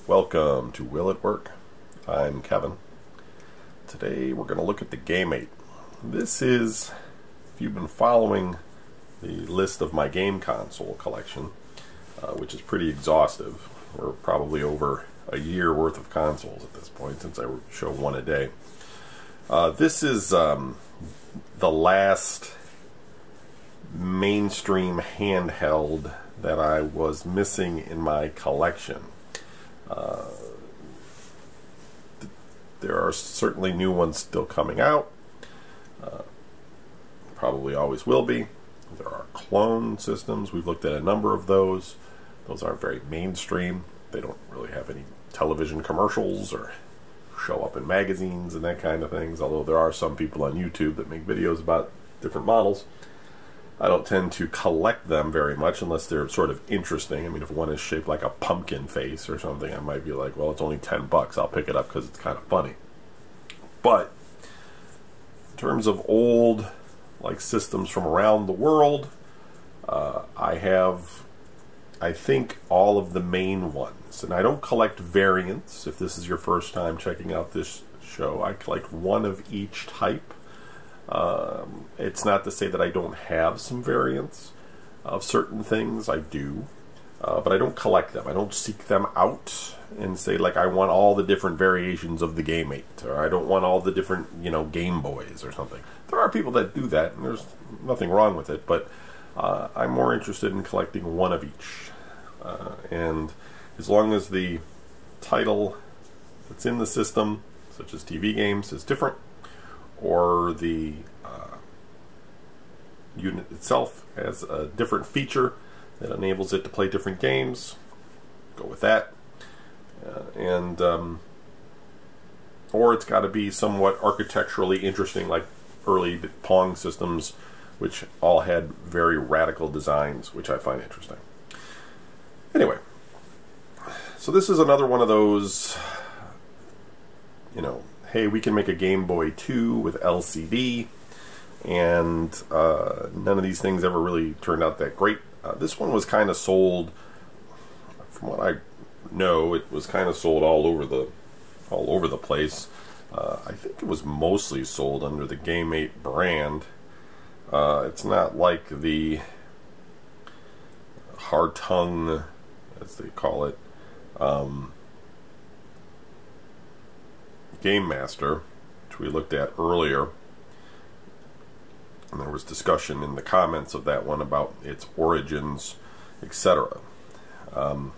Welcome to Will at Work. I'm Kevin. Today we're going to look at the Gamate. This is, if you've been following the list of my game console collection, which is pretty exhaustive. We're probably over a year worth of consoles at this point since I show one a day. This is the last mainstream handheld that I was missing in my collection. There are certainly new ones still coming out. Probably always will be. There are clone systems. We've looked at a number of those. Those aren't very mainstream. They don't really have any television commercials or show up in magazines and that kind of things, although there are some people on YouTube that make videos about different models. I don't tend to collect them very much unless they're sort of interesting. I mean, if one is shaped like a pumpkin face or something, I might be like, well, it's only 10 bucks. I'll pick it up because it's kind of funny. But in terms of old like systems from around the world, I have, I think, all of the main ones. And I don't collect variants. If this is your first time checking out this show, I collect one of each type. It's not to say that I don't have some variants of certain things. I do, but I don't collect them. I don't seek them out and say, like, I want all the different variations of the Gamate, or I don't want all the different, you know, Game Boys or something. There are people that do that, and there's nothing wrong with it, but I'm more interested in collecting one of each. And as long as the title that's in the system, such as TV games, is different, or the unit itself has a different feature that enables it to play different games, go with that. Or it's got to be somewhat architecturally interesting, like early Pong systems, which all had very radical designs, which I find interesting. Anyway, so this is another one of those, you know, hey, we can make a Game Boy 2 with LCD, and none of these things ever really turned out that great. This one was kind of sold, from what I know, it was kind of sold all over the place. I think it was mostly sold under the Gamate brand. It's not like the hard tongue, as they call it, Game Master, which we looked at earlier, and there was discussion in the comments of that one about its origins, etc. So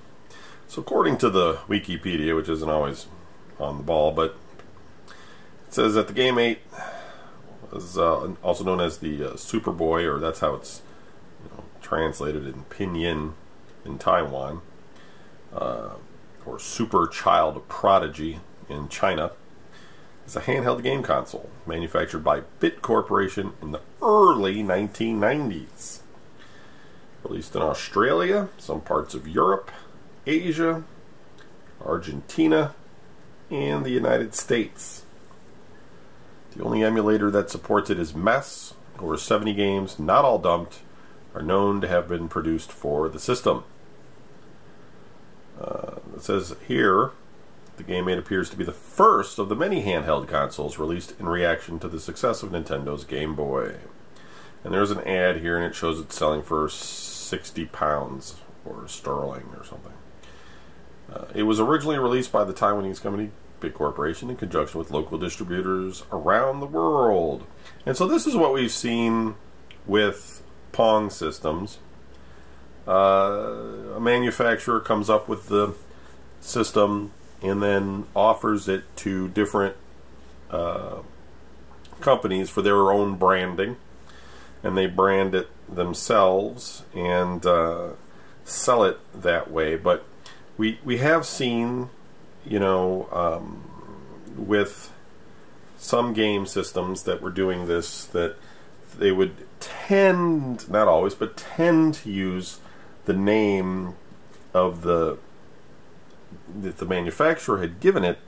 according to the Wikipedia, which isn't always on the ball, but it says that the Gamate was also known as the Superboy, or that's how it's, you know, translated in Pinyin in Taiwan, or Super Child Prodigy in China. It's a handheld game console manufactured by Bit Corporation in the early 1990s. Released in Australia, some parts of Europe, Asia, Argentina, and the United States. The only emulator that supports it is MES. Over 70 games, not all dumped, are known to have been produced for the system. It says here, the Gamate appears to be the first of the many handheld consoles released in reaction to the success of Nintendo's Game Boy. And there's an ad here, and it shows it's selling for £60 or sterling or something. It was originally released by the Taiwanese company Bit Corporation in conjunction with local distributors around the world. And so this is what we've seen with Pong systems. A manufacturer comes up with the system and then offers it to different companies for their own branding, and they brand it themselves and sell it that way. But we have seen, you know, with some game systems that were doing this, that they would tend, not always, but tend to use the name of that the manufacturer had given it,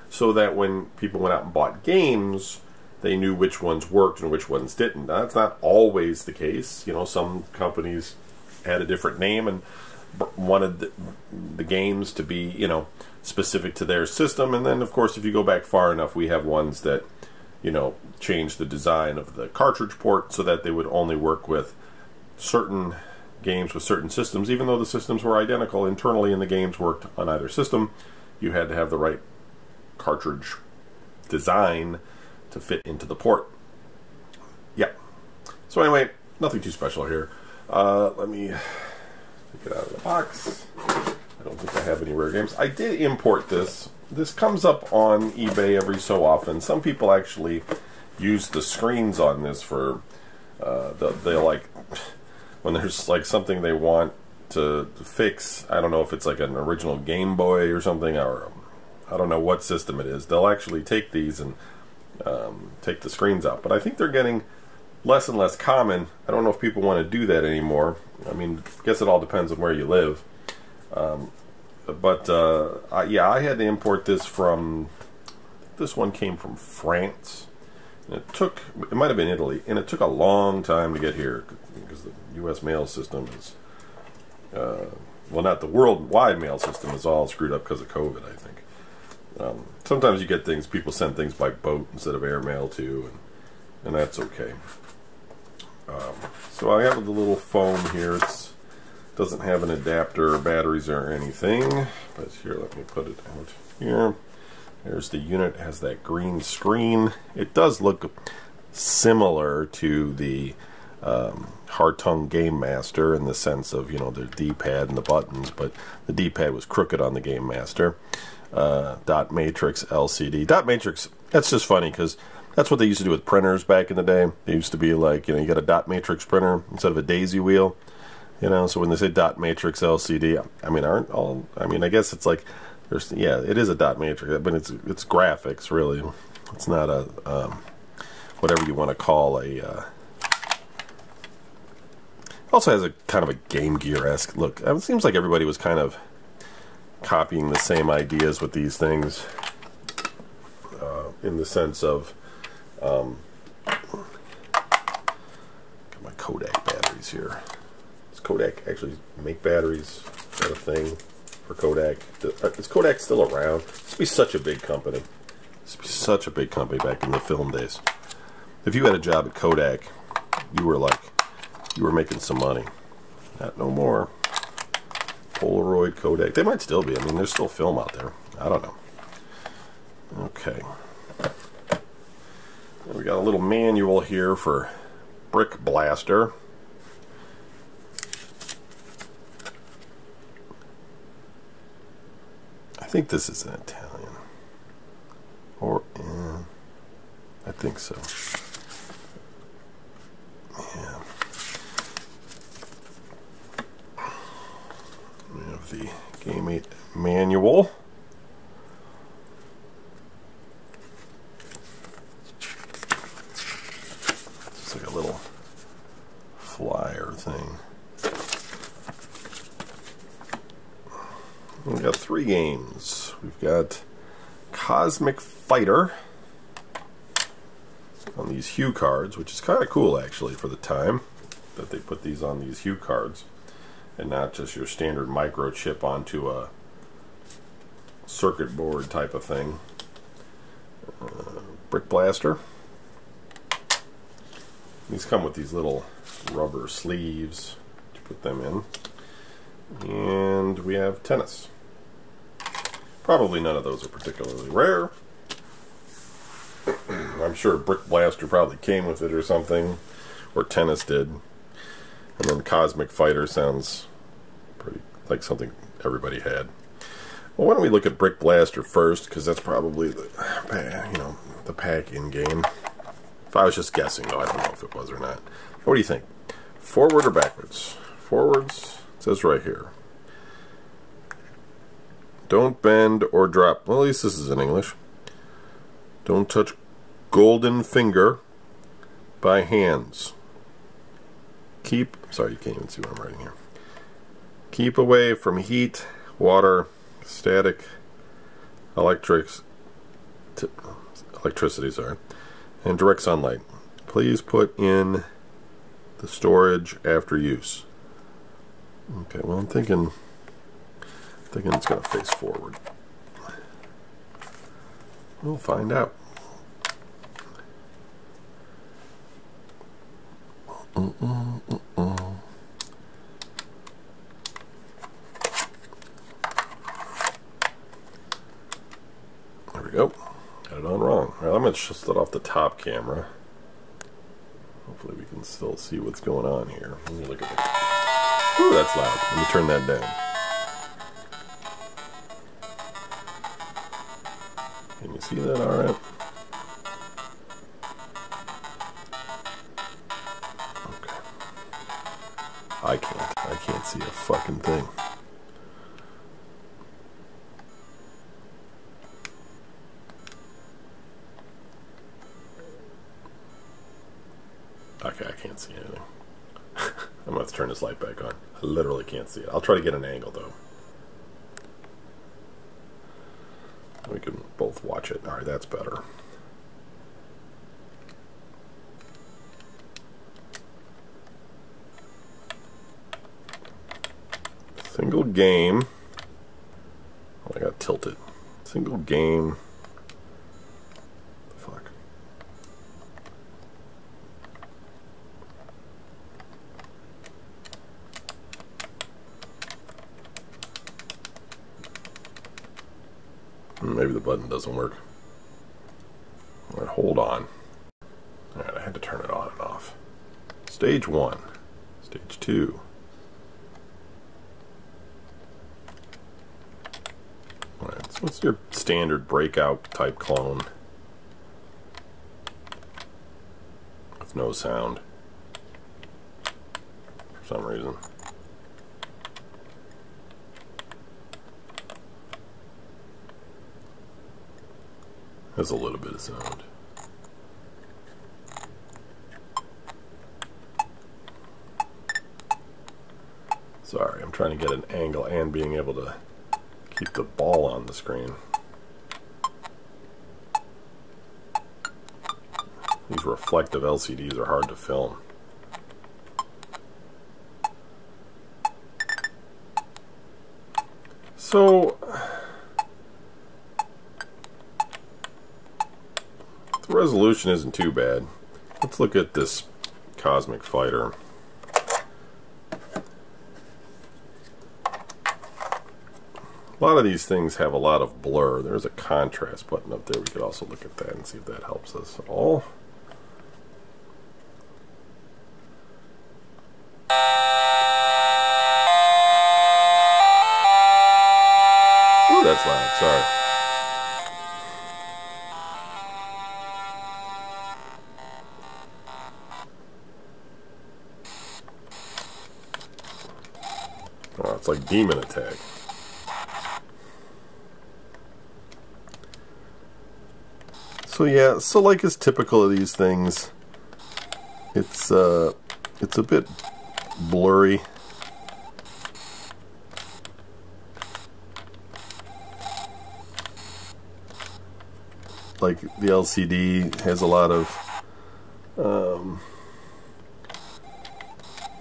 so that when people went out and bought games, they knew which ones worked and which ones didn't. Now, that's not always the case. You know, some companies had a different name, and wanted the games to be, you know, specific to their system. And then, of course, if you go back far enough, we have ones that, you know, change the design of the cartridge port so that they would only work with certain games with certain systems. Even though the systems were identical internally and the games worked on either system, you had to have the right cartridge design to fit into the port. Yeah. So anyway, nothing too special here. Let me take it out of the box. I don't think I have any rare games. I did import this. This comes up on eBay every so often. Some people actually use the screens on this for they like when there's like something they want to fix. I don't know if it's like an original Game Boy or something, or I don't know what system it is. They'll actually take these and take the screens out. But I think they're getting less and less common. I don't know if people want to do that anymore. I mean, I guess it all depends on where you live. Yeah, I had to import this from, this one came from France. And it might have been Italy, and it took a long time to get here because the U.S. mail system is, well, not the worldwide mail system is all screwed up because of COVID, I think. Sometimes you get things, people send things by boat instead of airmail too, and that's okay. So I have the little phone here. It doesn't have an adapter or batteries or anything, but here, let me put it out here. There's the unit, has that green screen. It does look similar to the Hartung Game Master in the sense of, you know, the D-pad and the buttons, but the D-pad was crooked on the Game Master. Dot matrix LCD. Dot matrix, that's just funny because that's what they used to do with printers back in the day. They used to be like, you know, you got a dot matrix printer instead of a daisy wheel. You know, so when they say dot matrix LCD, I mean, I guess it's like, yeah, it is a dot matrix, but it's graphics, really. It's not a, whatever you want to call a, also has a kind of a Game Gear-esque look. It seems like everybody was kind of copying the same ideas with these things, in the sense of, got my Kodak batteries here. Does Kodak actually make batteries? Is that a thing for Kodak? Is Kodak still around? It used to be such a big company. It used to be such a big company back in the film days. If you had a job at Kodak, you were making some money. Not no more. Polaroid, Kodak. They might still be. I mean, there's still film out there. I don't know. Okay. We got a little manual here for Brick Blaster. I think this is an Italian. Or, I think so. Yeah. We have the Gamate manual. It's like a little flyer thing. We've got 3 games. We've got Cosmic Fighter on these hue cards, which is kind of cool actually for the time that they put these on these hue cards and not just your standard microchip onto a circuit board type of thing. Brick Blaster. These come with these little rubber sleeves to put them in. And we have Tennis. Probably none of those are particularly rare. I'm sure Brick Blaster probably came with it or something, or Tennis did. And then Cosmic Fighter sounds pretty like something everybody had. Well, why don't we look at Brick Blaster first, because that's probably the, you know, the pack-in game. If I was just guessing, though, I don't know if it was or not. What do you think? Forward or backwards? Forwards, it says right here. Don't bend or drop. Well, at least this is in English. Don't touch golden finger by hands. Keep, sorry, you can't even see what I'm writing here. Keep away from heat, water, static, electricity, sorry, and direct sunlight. Please put in the storage after use. Okay, well, I'm thinking Thinking it's going to face forward. We'll find out. There we go. Got it on wrong. All right, I'm going to shut off the top camera. Hopefully we can still see what's going on here. Let me look at it. Ooh, that's loud. Let me turn that down. Can you see that all right? Okay. I can't see a fucking thing. Okay, I can't see anything. I'm going to have to turn this light back on. I literally can't see it. I'll try to get an angle though. We can both watch it. Alright, that's better. Single game. Oh, I got tilted. Single game. Fuck. Maybe the button doesn't work. Alright, hold on. Alright, I had to turn it on and off. Stage 1. Stage 2. Alright, so what's your standard breakout type clone? With no sound. For some reason. There's a little bit of sound. Sorry, I'm trying to get an angle and being able to keep the ball on the screen. These reflective LCDs are hard to film. So the resolution isn't too bad. Let's look at this Cosmic Fighter. A lot of these things have a lot of blur. There's a contrast button up there. We could also look at that and see if that helps us at all. Ooh, that's loud. Sorry. Oh, it's like Demon Attack. So yeah, so like is typical of these things, it's a bit blurry. Like the LCD has a lot of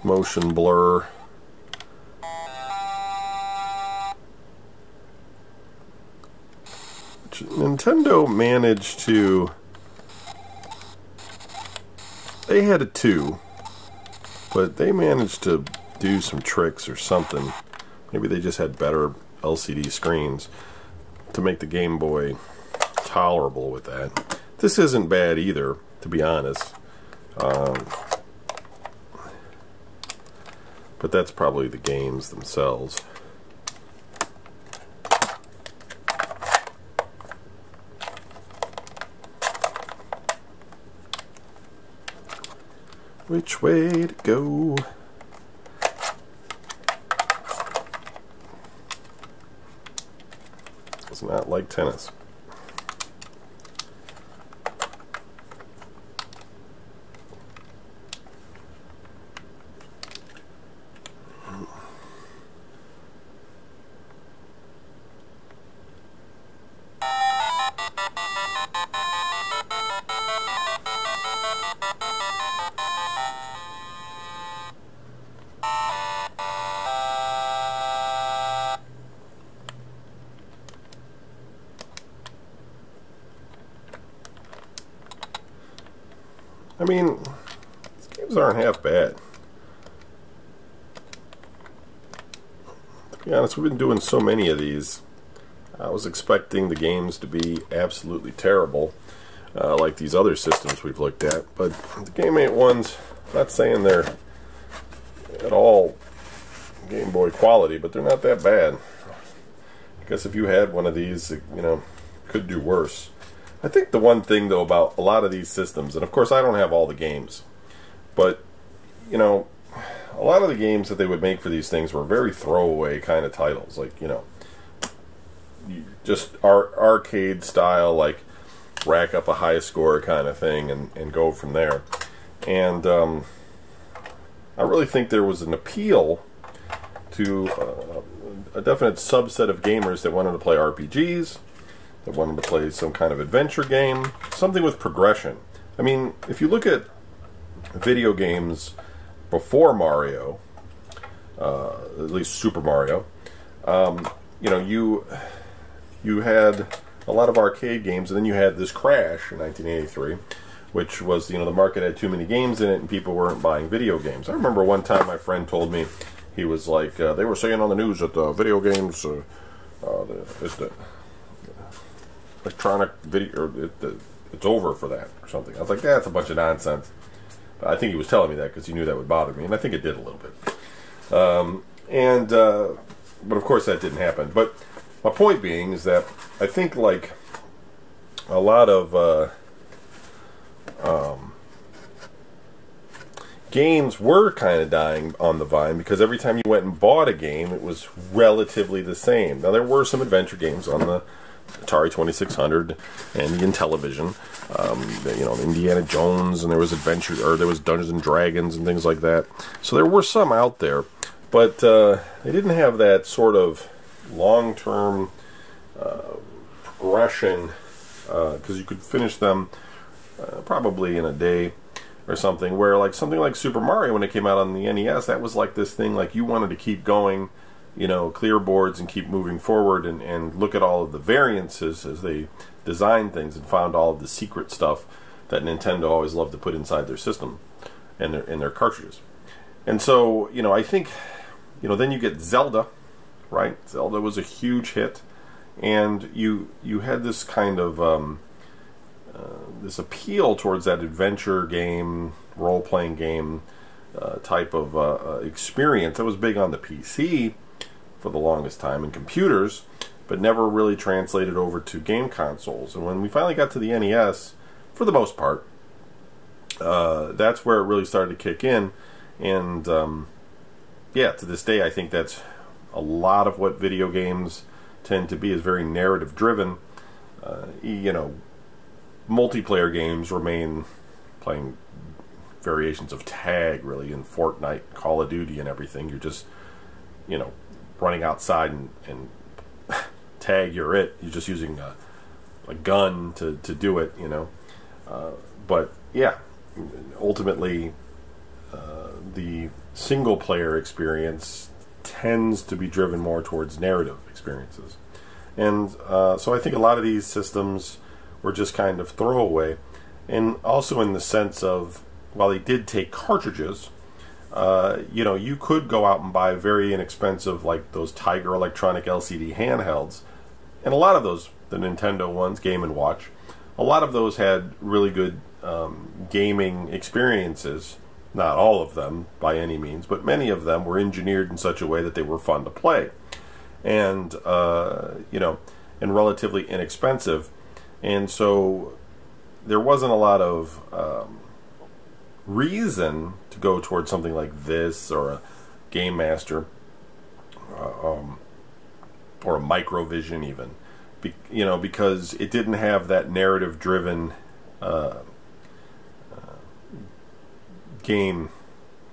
motion blur. Nintendo managed to, they had a 2, but they managed to do some tricks or something. Maybe they just had better LCD screens to make the Game Boy tolerable with that. This isn't bad either, to be honest. But that's probably the games themselves. Which way to go? It's not like tennis. I mean, these games aren't half bad. To be honest, we've been doing so many of these. I was expecting the games to be absolutely terrible, like these other systems we've looked at. But the Gamate ones, not saying they're at all Game Boy quality, but they're not that bad. I guess if you had one of these, you know, could do worse. I think the one thing, though, about a lot of these systems, and of course I don't have all the games, but, you know, a lot of the games that they would make for these things were very throwaway kind of titles, like, you know, just arcade style, like rack up a high score kind of thing and go from there. And I really think there was an appeal to a definite subset of gamers that wanted to play RPGs, that wanted to play some kind of adventure game, something with progression. I mean, if you look at video games before Mario, at least Super Mario, you know, you had a lot of arcade games, and then you had this crash in 1983, which was, you know, the market had too many games in it and people weren't buying video games. I remember one time my friend told me, he was like, they were saying on the news that the video games, the electronic video, it's over for that or something. I was like, that's a bunch of nonsense. But I think he was telling me that because he knew that would bother me, and I think it did a little bit. But of course that didn't happen. But my point being is that I think, like, a lot of games were kind of dying on the vine because every time you went and bought a game, it was relatively the same. Now, there were some adventure games on the Atari 2600 and the Intellivision, you know, Indiana Jones, and there was there was Dungeons and Dragons and things like that. So there were some out there, but they didn't have that sort of long-term progression, because you could finish them probably in a day or something, where like something like Super Mario, when it came out on the NES, that was like this thing, like you wanted to keep going, you know, clear boards and keep moving forward and look at all of the variances as they designed things and found all of the secret stuff that Nintendo always loved to put inside their system and in their cartridges. And so, you know, I think, you know, then you get Zelda, right? Zelda was a huge hit, and you had this kind of this appeal towards that adventure game, role-playing game type of experience that was big on the PC for the longest time, and computers, but never really translated over to game consoles. And when we finally got to the NES, for the most part, that's where it really started to kick in. And yeah, to this day, I think that's a lot of what video games tend to be, is very narrative driven. You know, multiplayer games remain playing variations of tag, really, in Fortnite, Call of Duty, and everything. You're just, you know, running outside and tag, you're just using a gun to do it, you know. But yeah, ultimately the single player experience tends to be driven more towards narrative experiences. And so I think a lot of these systems were just kind of throwaway. And also in the sense of, while they did take cartridges, you know, you could go out and buy very inexpensive, like those Tiger Electronic LCD handhelds. And a lot of those, the Nintendo ones, Game & Watch, a lot of those had really good gaming experiences. Not all of them, by any means, but many of them were engineered in such a way that they were fun to play. And, you know, and relatively inexpensive. And so there wasn't a lot of reason to go towards something like this, or a Game Master, or a Microvision even, you know, because it didn't have that narrative-driven game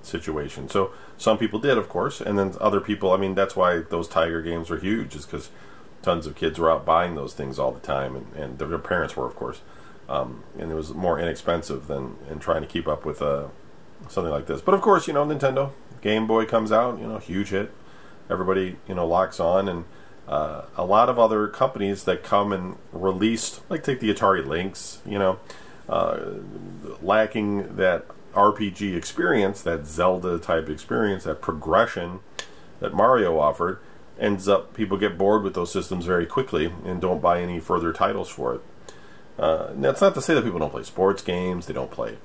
situation. So some people did, of course, and then other people, I mean, that's why those Tiger games were huge, is because tons of kids were out buying those things all the time, and their parents were, of course. And it was more inexpensive than trying to keep up with something like this. But of course, you know, Nintendo, Game Boy comes out, you know, huge hit. Everybody, you know, locks on, and a lot of other companies that come and release, like take the Atari Lynx, you know, lacking that RPG experience, that Zelda type experience, that progression that Mario offered, ends up people get bored with those systems very quickly and don't buy any further titles for it. That's not to say that people don't play sports games, they don't play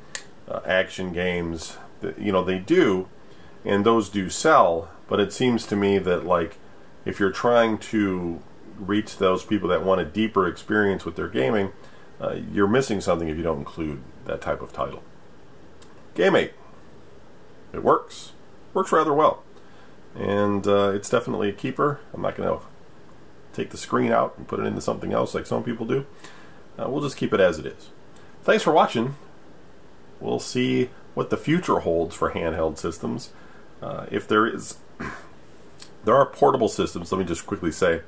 action games. You know, they do, and those do sell, but it seems to me that, like, if you're trying to reach those people that want a deeper experience with their gaming, you're missing something if you don't include that type of title. Gamate. It works. Works rather well. And it's definitely a keeper. I'm not going to take the screen out and put it into something else like some people do. We'll just keep it as it is. Thanks for watching. We'll see what the future holds for handheld systems. If there is... There are portable systems, let me just quickly say,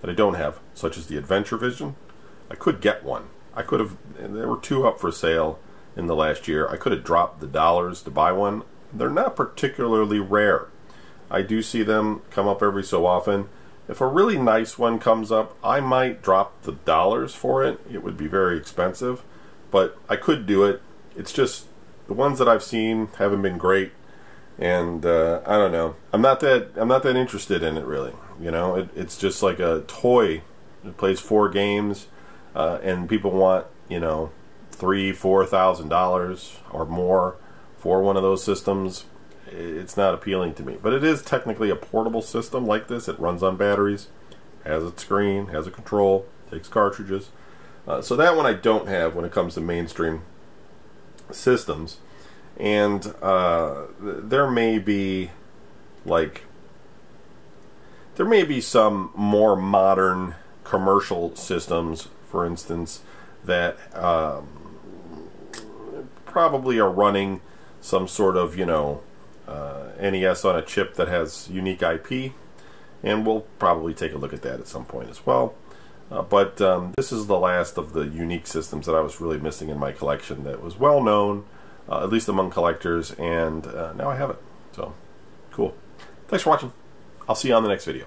that I don't have, such as the Adventure Vision. I could get one. I could have... There were 2 up for sale in the last year. I could have dropped the dollars to buy one. They're not particularly rare. I do see them come up every so often. If a really nice one comes up, I might drop the dollars for it. It would be very expensive, but I could do it. It's just the ones that I've seen haven't been great, and I don't know. I'm not that interested in it really. You know, it's just like a toy. It plays 4 games, and people want, you know, $3,000-$4,000 or more for one of those systems. It's not appealing to me. But it is technically a portable system like this. It runs on batteries, has a screen, has a control, takes cartridges. So that one I don't have when it comes to mainstream systems. And there may be some more modern commercial systems, for instance, that probably are running some sort of, you know, NES on a chip that has unique IP, and we'll probably take a look at that at some point as well. But this is the last of the unique systems that I was really missing in my collection that was well known, at least among collectors, and now I have it. So, cool. Thanks for watching. I'll see you on the next video.